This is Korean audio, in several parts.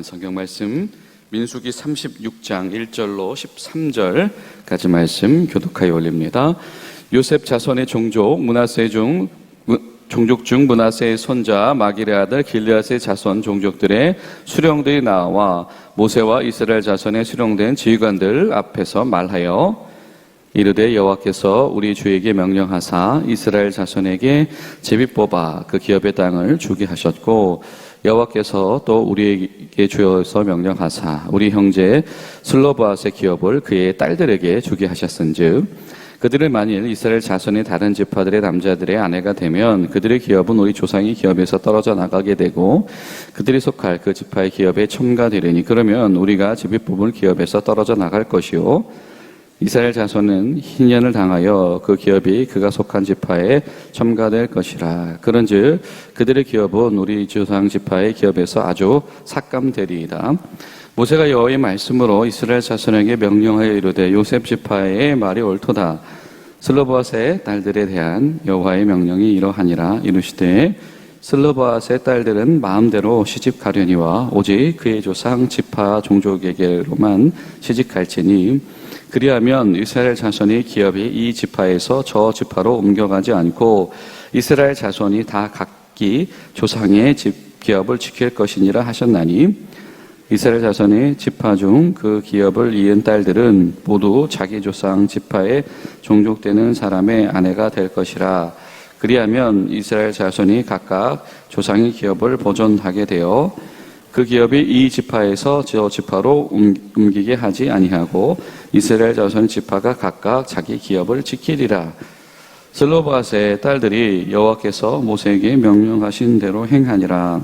성경 말씀 민수기 36장 1절로 13절까지 말씀 교독하여 올립니다. 요셉 자손의 종족 중 므낫세의 손자 마길의 아들 길르앗의 자손 종족들의 수령들이 나와 모세와 이스라엘 자손의 수령된 지휘관들 앞에서 말하여 이르되 여호와께서 우리 주에게 명령하사 이스라엘 자손에게 제비 뽑아 그 기업의 땅을 주게 하셨고 여호와께서 또 우리에게 주어서 명령하사 우리 형제 슬로바앗의 기업을 그의 딸들에게 주게 하셨은즉 그들은 만일 이스라엘 자손의 다른 지파들의 남자들의 아내가 되면 그들의 기업은 우리 조상의 기업에서 떨어져 나가게 되고 그들이 속할 그 지파의 기업에 첨가되리니 그러면 우리가 제비 뽑은 기업에서 떨어져 나갈 것이요 이스라엘 자손은 희년을 당하여 그 기업이 그가 속한 지파에 첨가될 것이라. 그런즉 그들의 기업은 우리 조상 지파의 기업에서 아주 삭감되리이다. 모세가 여호와의 말씀으로 이스라엘 자손에게 명령하여 이르되 요셉 지파의 말이 옳도다. 슬로바앗의 딸들에 대한 여호와의 명령이 이러하니라. 이르시되 슬로바앗의 딸들은 마음대로 시집가려니와 오직 그의 조상 지파 종족에게로만 시집갈지니 그리하면 이스라엘 자손의 기업이 이 지파에서 저 지파로 옮겨가지 않고 이스라엘 자손이 다 각기 조상의 기업을 지킬 것이니라 하셨나니 이스라엘 자손의 지파 중 그 기업을 이은 딸들은 모두 자기 조상 지파에 종족되는 사람의 아내가 될 것이라. 그리하면 이스라엘 자손이 각각 조상의 기업을 보존하게 되어 그 기업이 이 지파에서 저 지파로 옮기게 하지 아니하고 이스라엘 자손 지파가 각각 자기 기업을 지키리라. 슬로바앗의 딸들이 여호와께서 모세에게 명령하신 대로 행하니라.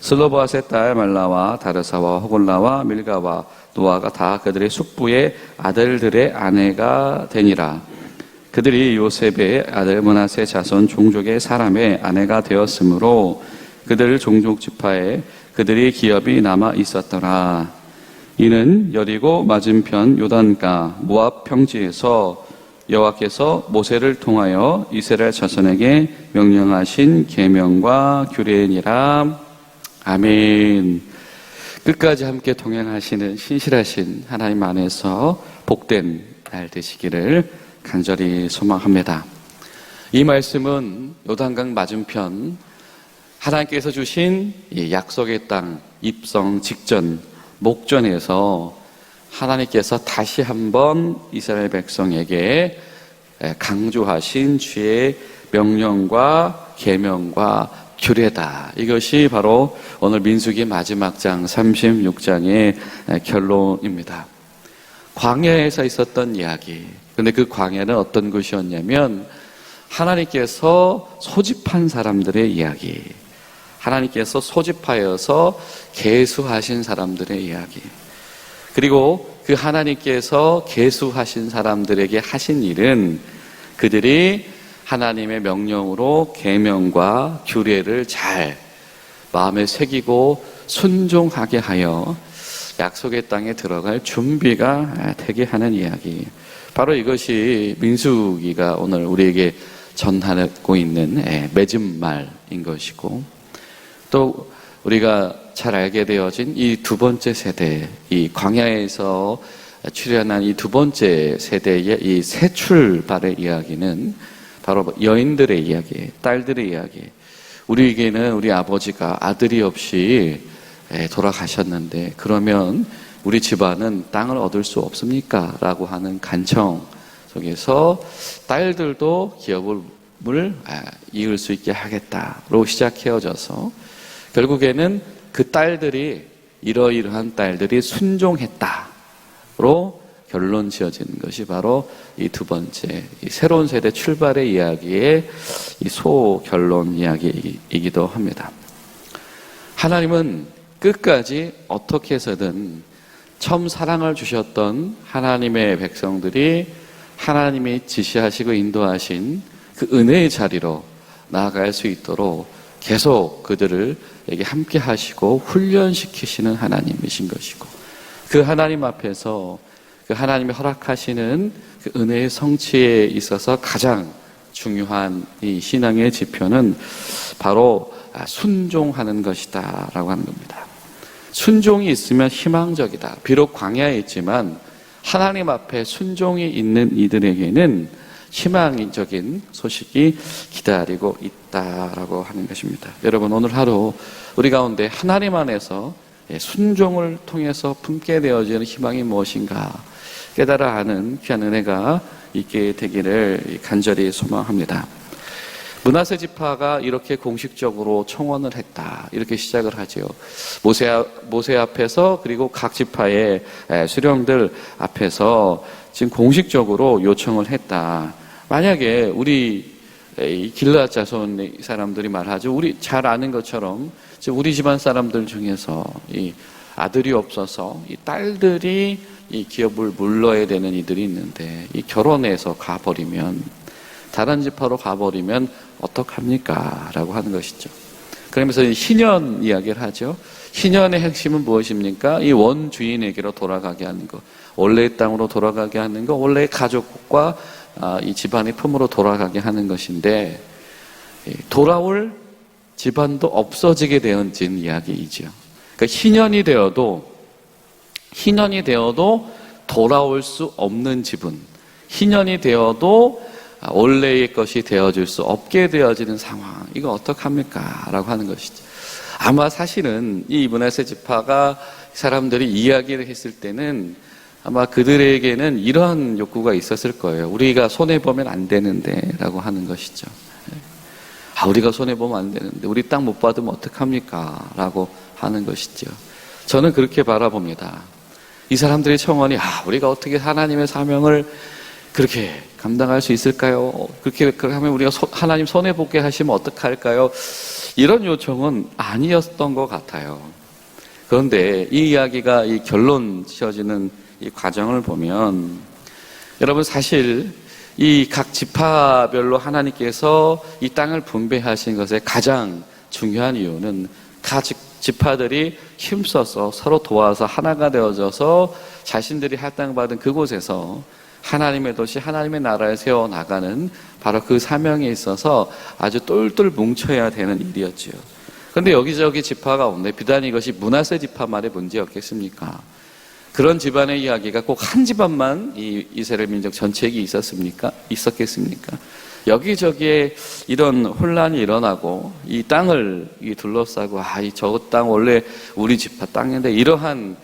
슬로바앗의 딸 말라와 다르사와 호골라와 밀가와 노아가 다 그들의 숙부의 아들들의 아내가 되니라. 그들이 요셉의 아들 므낫세 자손 종족의 사람의 아내가 되었으므로 그들 종족 지파에 그들의 기업이 남아 있었더라. 이는 여리고 맞은편 요단가 모압 평지에서 여호와께서 모세를 통하여 이스라엘 자손에게 명령하신 계명과 규례니라. 아멘. 끝까지 함께 동행하시는 신실하신 하나님 안에서 복된 날 되시기를 간절히 소망합니다. 이 말씀은 요단강 맞은편 하나님께서 주신 이 약속의 땅 입성 직전 목전에서 하나님께서 다시 한번 이스라엘 백성에게 강조하신 주의 명령과 계명과 규례다. 이것이 바로 오늘 민수기 마지막 장 36장의 결론입니다. 광야에서 있었던 이야기. 그런데 그 광야는 어떤 곳이었냐면 하나님께서 소집한 사람들의 이야기. 하나님께서 소집하여서 계수하신 사람들의 이야기. 그리고 그 하나님께서 계수하신 사람들에게 하신 일은 그들이 하나님의 명령으로 계명과 규례를 잘 마음에 새기고 순종하게 하여 약속의 땅에 들어갈 준비가 되게 하는 이야기. 바로 이것이 민수기가 오늘 우리에게 전하고 있는 맺은 말인 것이고 또 우리가 잘 알게 되어진 이 두 번째 세대, 이 광야에서 출현한 이 두 번째 세대의 이 새 출발의 이야기는 바로 여인들의 이야기, 딸들의 이야기. 우리에게는 우리 아버지가 아들이 없이 돌아가셨는데 그러면 우리 집안은 땅을 얻을 수 없습니까? 라고 하는 간청 속에서 딸들도 기업을 이을 수 있게 하겠다로 시작해져서 결국에는 그 딸들이 이러이러한 딸들이 순종했다로 결론 지어지는 것이 바로 이 두 번째 이 새로운 세대 출발의 이야기의 이 소결론 이야기이기도 합니다. 하나님은 끝까지 어떻게 해서든 처음 사랑을 주셨던 하나님의 백성들이 하나님이 지시하시고 인도하신 그 은혜의 자리로 나아갈 수 있도록 계속 그들에게 함께 하시고 훈련시키시는 하나님이신 것이고, 그 하나님 앞에서 그 하나님이 허락하시는 그 은혜의 성취에 있어서 가장 중요한 이 신앙의 지표는 바로 순종하는 것이다 라고 하는 겁니다. 순종이 있으면 희망적이다. 비록 광야에 있지만 하나님 앞에 순종이 있는 이들에게는 희망적인 소식이 기다리고 있다라고 하는 것입니다. 여러분, 오늘 하루 우리 가운데 하나님 안에서 순종을 통해서 품게 되어지는 희망이 무엇인가 깨달아 하는 귀한 은혜가 있게 되기를 간절히 소망합니다. 므낫세 지파가 이렇게 공식적으로 청원을 했다, 이렇게 시작을 하죠. 모세 앞에서, 그리고 각 지파의 수령들 앞에서 지금 공식적으로 요청을 했다. 만약에 우리 길르앗 자손 사람들이 말하죠. 우리 잘 아는 것처럼 우리 집안 사람들 중에서 이 아들이 없어서 이 딸들이 이 기업을 물러야 되는 이들이 있는데, 이 결혼해서 가버리면, 다른 지파로 가버리면 어떡합니까? 라고 하는 것이죠. 그러면서 희년 이야기를 하죠. 희년의 핵심은 무엇입니까? 이 원주인에게로 돌아가게 하는 것, 원래의 땅으로 돌아가게 하는 것, 원래의 가족과 이 집안의 품으로 돌아가게 하는 것인데, 돌아올 집안도 없어지게 되어진 이야기이죠. 그러니까 희년이 되어도 돌아올 수 없는 집은, 희년이 되어도 원래의 것이 되어질 수 없게 되어지는 상황, 이거 어떡합니까? 라고 하는 것이죠. 아마 사실은 이 므낫세 지파가 사람들이 이야기를 했을 때는 아마 그들에게는 이런 욕구가 있었을 거예요. 우리가 손해보면 안 되는데 라고 하는 것이죠. 우리가 손해보면 안 되는데, 우리 땅 못 받으면 어떡합니까? 라고 하는 것이죠. 저는 그렇게 바라봅니다. 이 사람들의 청원이, 우리가 어떻게 하나님의 사명을 그렇게 감당할 수 있을까요? 그렇게 하면 우리가 하나님 손해보게 하시면 어떡할까요? 이런 요청은 아니었던 것 같아요. 그런데 이 이야기가 이 결론 지어지는 이 과정을 보면, 여러분, 사실 이 각 지파별로 하나님께서 이 땅을 분배하신 것의 가장 중요한 이유는 각 지파들이 힘써서 서로 도와서 하나가 되어져서 자신들이 할당받은 그곳에서 하나님의 도시, 하나님의 나라를 세워나가는 바로 그 사명에 있어서 아주 똘똘 뭉쳐야 되는 일이었죠. 그런데 여기저기 지파 가운데 비단 이것이 므낫세 지파만의 문제였겠습니까? 그런 집안의 이야기가 꼭 한 집안만 이 이스라엘 민족 전체에게 있었겠습니까? 여기저기에 이런 혼란이 일어나고 이 땅을 둘러싸고 저 땅 원래 우리 지파 땅인데, 이러한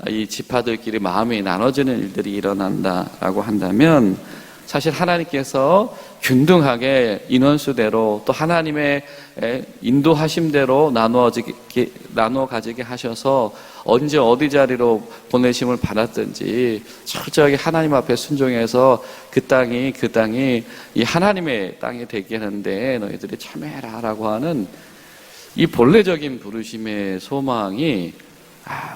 이 지파들끼리 마음이 나눠지는 일들이 일어난다라고 한다면, 사실 하나님께서 균등하게 인원수대로 또 하나님의 인도하심대로 나누어 가지게 하셔서 언제 어디 자리로 보내심을 받았든지 철저하게 하나님 앞에 순종해서 그 땅이 이 하나님의 땅이 되게 하는데 너희들이 참여해라라고 하는 이 본래적인 부르심의 소망이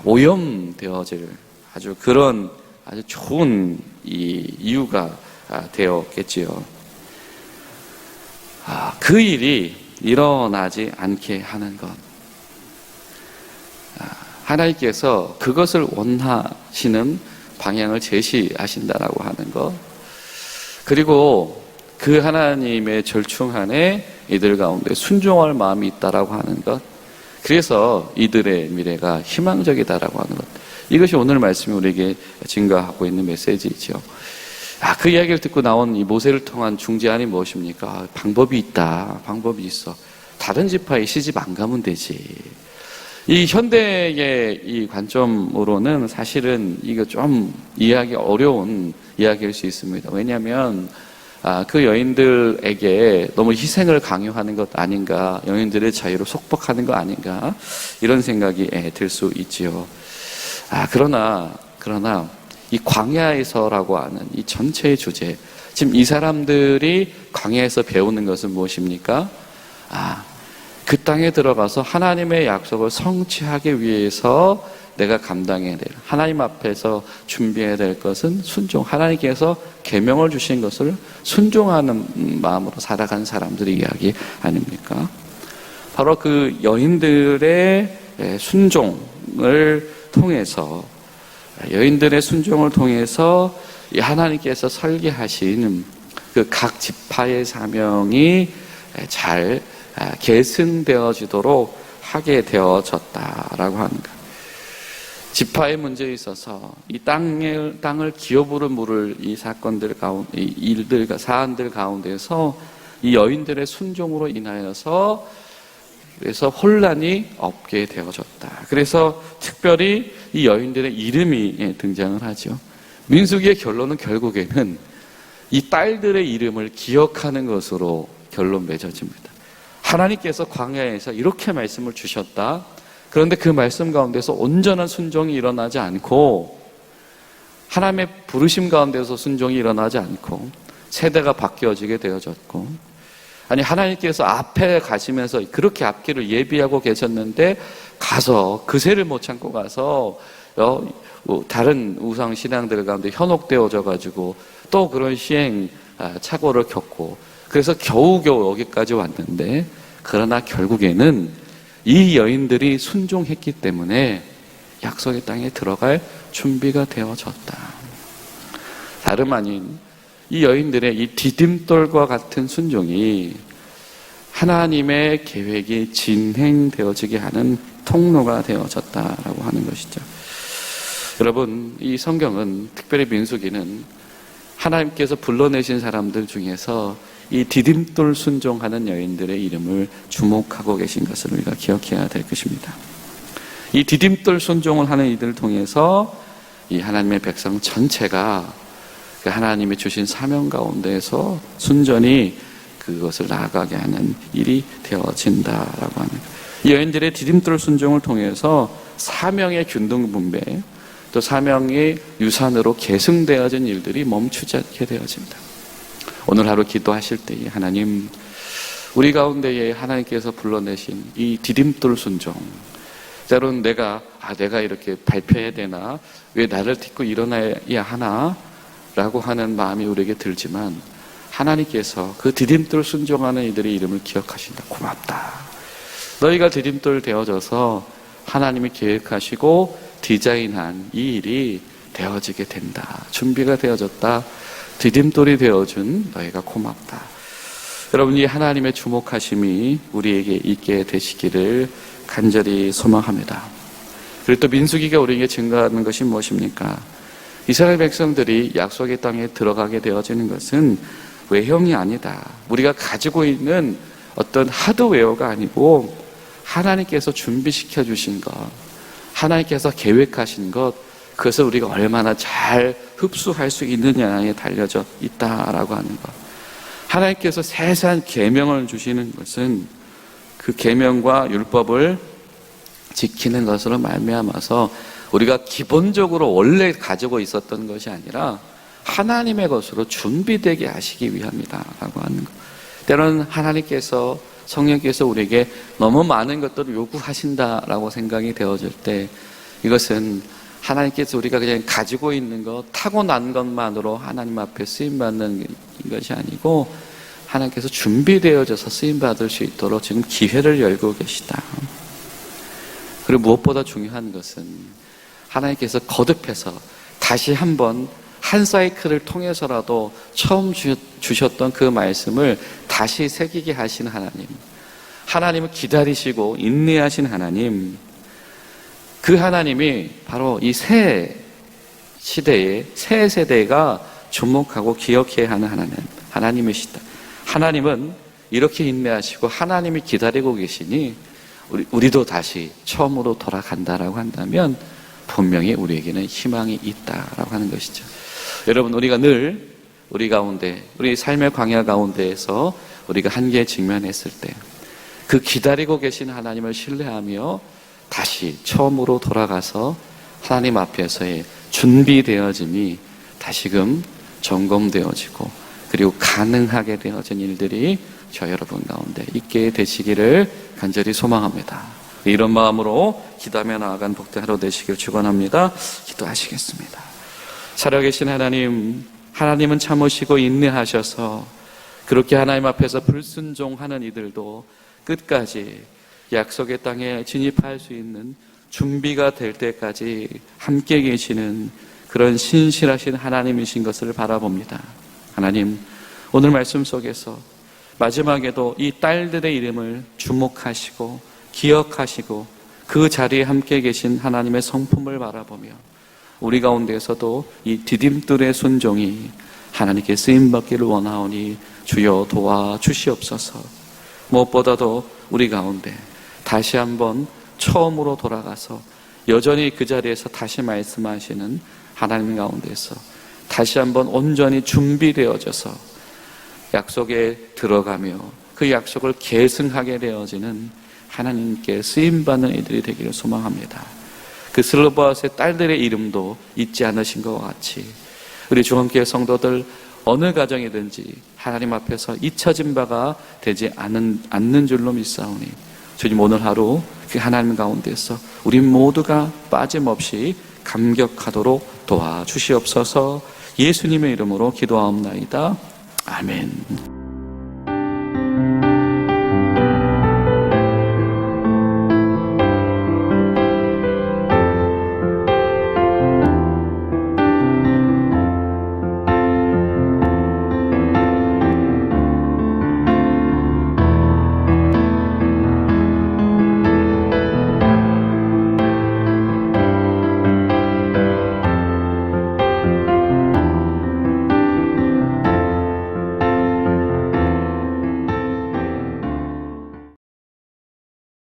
오염되어질 아주 그런 아주 좋은 이 이유가 되었겠지요. 그 일이 일어나지 않게 하는 것, 하나님께서 그것을 원하시는 방향을 제시하신다라고 하는 것, 그리고 그 하나님의 절충안에 이들 가운데 순종할 마음이 있다라고 하는 것, 그래서 이들의 미래가 희망적이다라고 하는 것, 이것이 오늘 말씀이 우리에게 증거하고 있는 메시지이죠. 그 이야기를 듣고 나온 이 모세를 통한 중재안이 무엇입니까? 방법이 있다. 방법이 있어. 다른 지파에 시집 안 가면 되지. 이 현대의 이 관점으로는 사실은 이거 좀 이해하기 어려운 이야기일 수 있습니다. 왜냐하면 그 여인들에게 너무 희생을 강요하는 것 아닌가, 여인들의 자유를 속박하는 것 아닌가, 이런 생각이 들 수 있지요. 그러나 이 광야에서라고 하는 이 전체의 주제, 지금 이 사람들이 광야에서 배우는 것은 무엇입니까? 그 땅에 들어가서 하나님의 약속을 성취하기 위해서 내가 감당해야 될, 하나님 앞에서 준비해야 될 것은 순종, 하나님께서 계명을 주신 것을 순종하는 마음으로 살아가는 사람들의 이야기 아닙니까? 바로 그 여인들의 순종을 통해서 이 하나님께서 설계하신 그 각 지파의 사명이 잘 계승되어지도록 하게 되어졌다라고 하는 것. 지파의 문제에 있어서 이 땅을 기업으로 물을 이 사건들 가운데, 이 사안들 가운데서 이 여인들의 순종으로 인하여서 그래서 혼란이 없게 되어졌다. 그래서 특별히 이 여인들의 이름이 등장을 하죠. 민수기의 결론은 결국에는 이 딸들의 이름을 기억하는 것으로 결론 맺어집니다. 하나님께서 광야에서 이렇게 말씀을 주셨다. 그런데 그 말씀 가운데서 온전한 순종이 일어나지 않고 하나님의 부르심 가운데서 순종이 일어나지 않고 세대가 바뀌어지게 되어졌고, 아니 하나님께서 앞에 가시면서 그렇게 앞길을 예비하고 계셨는데 가서 그새를 못 참고 가서 다른 우상 신앙들 가운데 현혹되어져 가지고 또 그런 시행착오를 겪고, 그래서 겨우겨우 여기까지 왔는데, 그러나 결국에는 이 여인들이 순종했기 때문에 약속의 땅에 들어갈 준비가 되어졌다. 다름 아닌 이 여인들의 이 디딤돌과 같은 순종이 하나님의 계획이 진행되어지게 하는 통로가 되어졌다라고 하는 것이죠. 여러분, 이 성경은, 특별히 민수기는 하나님께서 불러내신 사람들 중에서 이 디딤돌 순종하는 여인들의 이름을 주목하고 계신 것을 우리가 기억해야 될 것입니다. 이 디딤돌 순종을 하는 이들을 통해서 이 하나님의 백성 전체가 하나님이 주신 사명 가운데에서 순전히 그것을 나아가게 하는 일이 되어진다라고 하는 거예요. 이 여인들의 디딤돌 순종을 통해서 사명의 균등 분배, 또 사명의 유산으로 계승되어진 일들이 멈추지 않게 되어집니다. 오늘 하루 기도하실 때에 하나님, 우리 가운데에 하나님께서 불러내신 이 디딤돌 순종, 때로는 내가 이렇게 발표해야 되나, 왜 나를 딛고 일어나야 하나 라고 하는 마음이 우리에게 들지만, 하나님께서 그 디딤돌 순종하는 이들의 이름을 기억하신다. 고맙다. 너희가 디딤돌 되어져서 하나님이 계획하시고 디자인한 이 일이 되어지게 된다. 준비가 되어졌다. 디딤돌이 되어준 너희가 고맙다. 여러분, 이 하나님의 주목하심이 우리에게 있게 되시기를 간절히 소망합니다. 그리고 또 민수기가 우리에게 증거하는 것이 무엇입니까? 이스라엘 백성들이 약속의 땅에 들어가게 되어지는 것은 외형이 아니다. 우리가 가지고 있는 어떤 하드웨어가 아니고 하나님께서 준비시켜 주신 것, 하나님께서 계획하신 것, 그것을 우리가 얼마나 잘 흡수할 수 있느냐에 달려져 있다라고 하는 것. 하나님께서 세세한 계명을 주시는 것은 그 계명과 율법을 지키는 것으로 말미암아서 우리가 기본적으로 원래 가지고 있었던 것이 아니라 하나님의 것으로 준비되게 하시기 위함이다라고 하는 것. 때로는 하나님께서, 성령께서 우리에게 너무 많은 것들을 요구하신다라고 생각이 되어질 때, 이것은 하나님께서 우리가 그냥 가지고 있는 것, 타고난 것만으로 하나님 앞에 쓰임받는 것이 아니고 하나님께서 준비되어져서 쓰임받을 수 있도록 지금 기회를 열고 계시다. 그리고 무엇보다 중요한 것은 하나님께서 거듭해서 다시 한번 한 사이클을 통해서라도 처음 주셨던 그 말씀을 다시 새기게 하신 하나님, 하나님을 기다리시고 인내하신 하나님, 그 하나님이 바로 이 새 시대에, 새 세대가 주목하고 기억해야 하는 하나님이시다. 하나님은 이렇게 인내하시고 하나님이 기다리고 계시니 우리도 다시 처음으로 돌아간다라고 한다면 분명히 우리에게는 희망이 있다라고 하는 것이죠. 여러분, 우리가 늘 우리 가운데, 우리 삶의 광야 가운데에서 우리가 한계에 직면했을 때 그 기다리고 계신 하나님을 신뢰하며 다시 처음으로 돌아가서 하나님 앞에서의 준비되어짐이 다시금 점검되어지고 그리고 가능하게 되어진 일들이 저 여러분 가운데 있게 되시기를 간절히 소망합니다. 이런 마음으로 기도하며 나아간 복된 하루 되시길 축원합니다. 기도하시겠습니다. 살아계신 하나님, 하나님은 참으시고 인내하셔서 그렇게 하나님 앞에서 불순종하는 이들도 끝까지 약속의 땅에 진입할 수 있는 준비가 될 때까지 함께 계시는 그런 신실하신 하나님이신 것을 바라봅니다. 하나님, 오늘 말씀 속에서 마지막에도 이 딸들의 이름을 주목하시고 기억하시고 그 자리에 함께 계신 하나님의 성품을 바라보며 우리 가운데에서도 이 디딤돌의 순종이 하나님께 쓰임받기를 원하오니 주여 도와주시옵소서. 무엇보다도 우리 가운데 다시 한번 처음으로 돌아가서 여전히 그 자리에서 다시 말씀하시는 하나님 가운데서 다시 한번 온전히 준비되어져서 약속에 들어가며 그 약속을 계승하게 되어지는 하나님께 쓰임받는 이들이 되기를 소망합니다. 그 슬로바스의 딸들의 이름도 잊지 않으신 것과 같이 우리 중앙교회 성도들 어느 가정이든지 하나님 앞에서 잊혀진 바가 되지 않는 줄로 믿사오니 주님, 오늘 하루 그 하나님 가운데서 우리 모두가 빠짐없이 감격하도록 도와주시옵소서. 예수님의 이름으로 기도하옵나이다. 아멘.